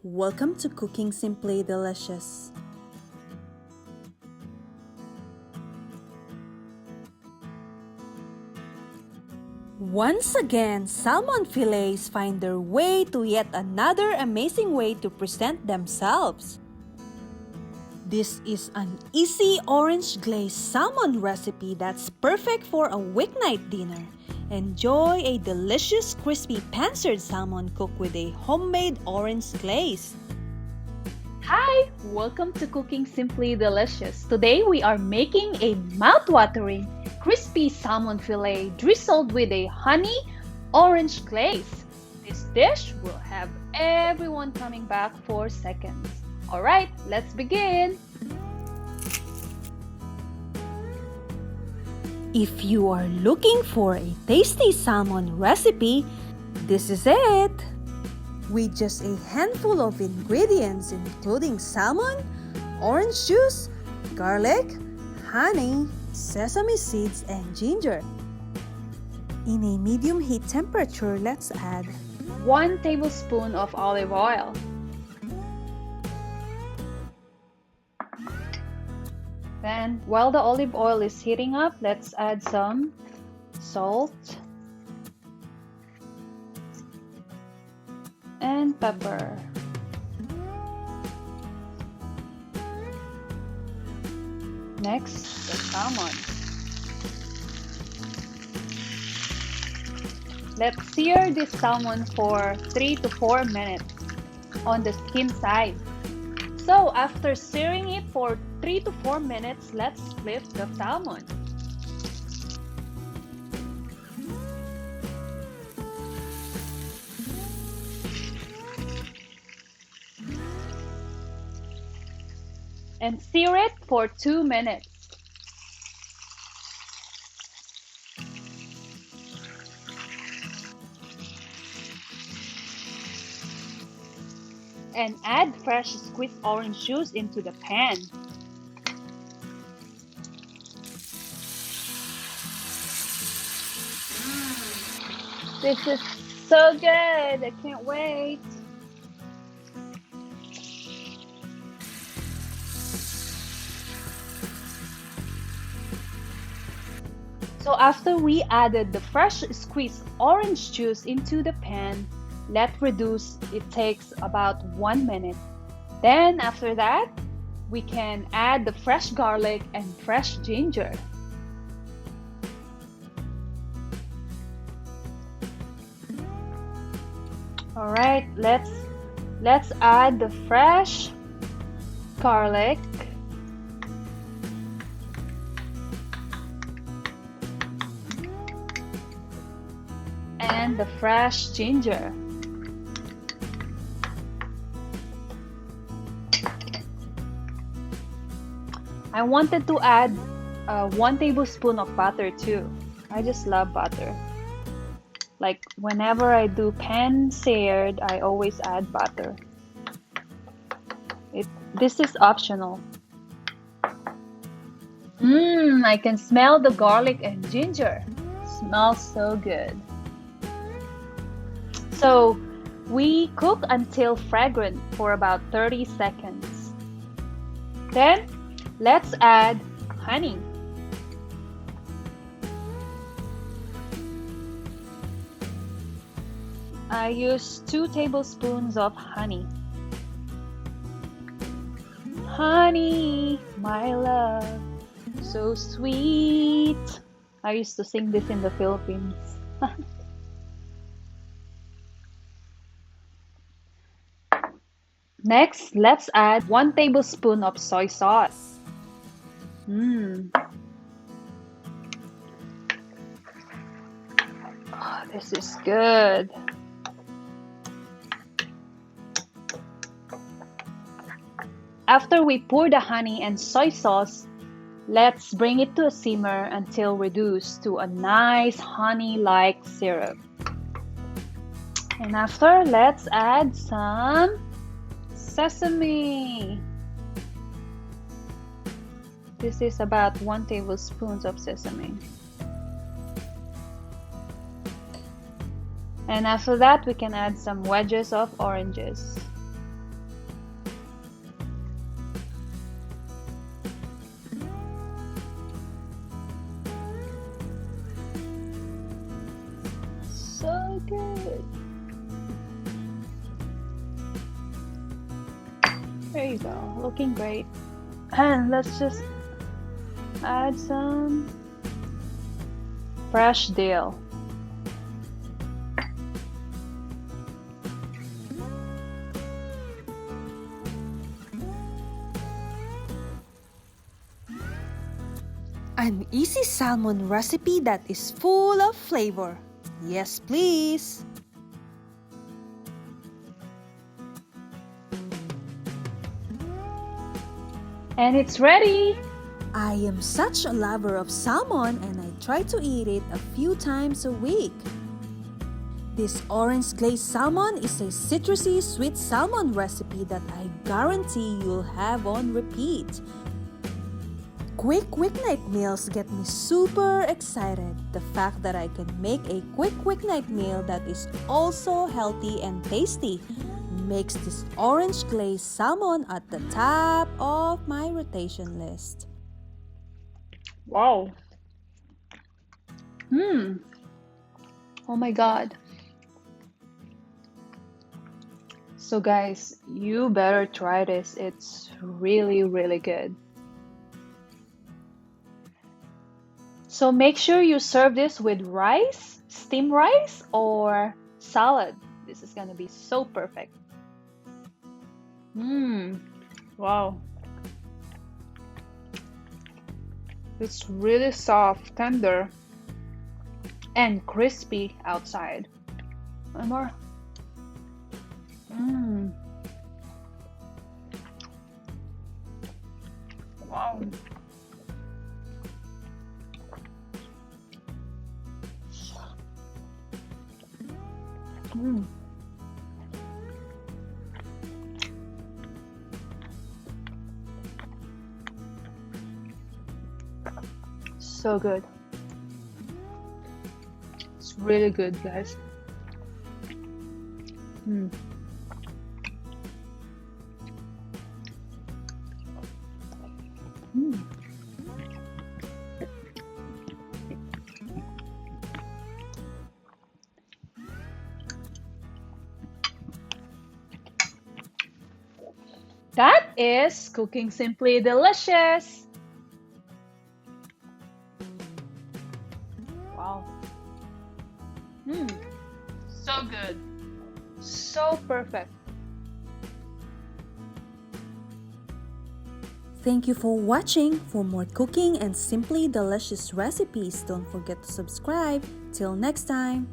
welcome to Cooking Simply Delicious. Once again, salmon fillets find their way to yet another amazing way to present themselves. This is an easy orange glazed salmon recipe that's perfect for a weeknight dinner. Enjoy a delicious crispy pan-seared salmon cooked with a homemade orange glaze. Hi! Welcome to Cooking Simply Delicious. Today we are making a mouth-watering crispy salmon fillet drizzled with a honey orange glaze. This dish will have everyone coming back for seconds. Alright, let's begin! If you are looking for a tasty salmon recipe, this is it! With just a handful of ingredients including salmon, orange juice, garlic, honey, sesame seeds, and ginger. In a medium heat temperature, let's add 1 tablespoon of olive oil. Then, while the olive oil is heating up, let's add some salt and pepper. Next, the salmon. Let's sear this salmon for 3 to 4 minutes on the skin side. So after searing it for 3 to 4 minutes, let's flip the salmon. And sear it for 2 minutes. And add fresh squeezed orange juice into the pan. This is so good! I can't wait! So after we added the fresh squeezed orange juice into the pan, let reduce. It takes about 1 minute. Then after that, we can add the fresh garlic and fresh ginger. All right, let's add the fresh garlic. And the fresh ginger. I wanted to add 1 tablespoon of butter too. I just love butter. Like whenever I do pan seared, I always add butter. This is optional. I can smell the garlic and ginger. Smells so good. So we cook until fragrant for about 30 seconds. Then let's add honey. I use 2 tablespoons of honey. Honey, my love, so sweet. I used to sing this in the Philippines. Next, let's add 1 tablespoon of soy sauce. Oh, this is good. After we pour the honey and soy sauce, let's bring it to a simmer until reduced to a nice honey-like syrup. And after, let's add some sesame. This is about 1 tablespoon of sesame. And after that, we can add some wedges of oranges. good. There you go, looking great. And let's just add some fresh dill. An easy salmon recipe that is full of flavor. Yes, please. And it's ready! I am such a lover of salmon and I try to eat it a few times a week. This orange glazed salmon is a citrusy sweet salmon recipe that I guarantee you'll have on repeat. Quick weeknight meals get me super excited. The fact that I can make a quick weeknight meal that is also healthy and tasty makes this orange glazed salmon at the top of my rotation list. Wow. Oh my god. So guys, you better try this. It's really, really good. So make sure you serve this with rice, steamed rice, or salad. This is gonna be so perfect. Wow. It's really soft, tender, and crispy outside. One more. Wow. So good. It's really good, guys. That is cooking simply delicious. Wow. So good. So perfect. Thank you for watching. For more cooking and simply delicious recipes, don't forget to subscribe. Till next time.